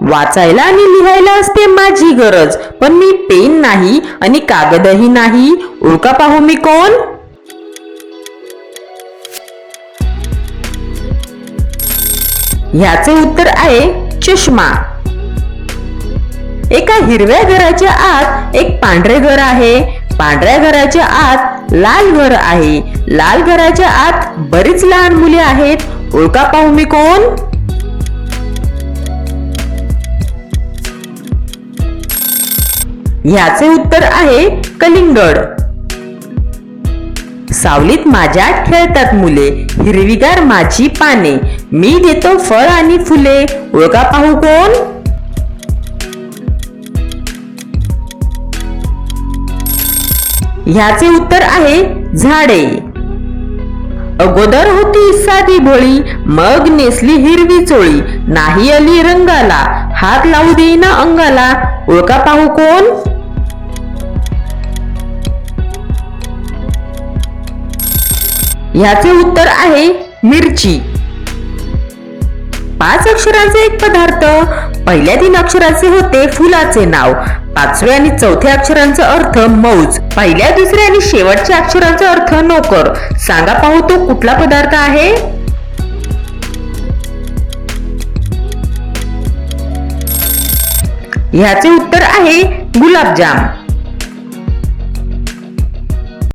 वाचायला आणि लिहायला असते माझी गरज, पण मी पेन नाही आणि कागदही नाही. ओळखा पाहू मी कोण? ह्याचे उत्तर आहे चष्मा. एका हिरव्या घराच्या आत एक पांढरे घर आहे. पांढऱ्या घराच्या आत लाल घर आहे. लाल घराच्या आत बरीच लहान मुले आहेत. ओळखा पाहू मी कोण? ह्याचे उत्तर आहे कलिंगड. सावलीत माझ्या खेळतात मुले, हिरवीगार माझी पाने, मी देतो फळ आणि फुले. ओळखा पाहू कोण? ह्याचे उत्तर आहे झाडे. अगोदर होती साधी भोळी, मग नेसली हिरवी चोळी, नाही आली रंगाला, हात लावू देईना अंगाला. ओळखा पाहू कोण? ह्याचे उत्तर आहे मिरची. 5 अक्षरांचे एक पदार्थ. पहिल्या 3 अक्षराचे होते फुलाचे नाव. 5व्या आणि 4थ्या अक्षरांचा अर्थ मौज. पहिल्या, दुसऱ्या आणि शेवटच्या अक्षरांचा अर्थ नोकर. सांगा पाहू तो कुठला पदार्थ आहे? ह्याचे उत्तर आहे गुलाबजाम.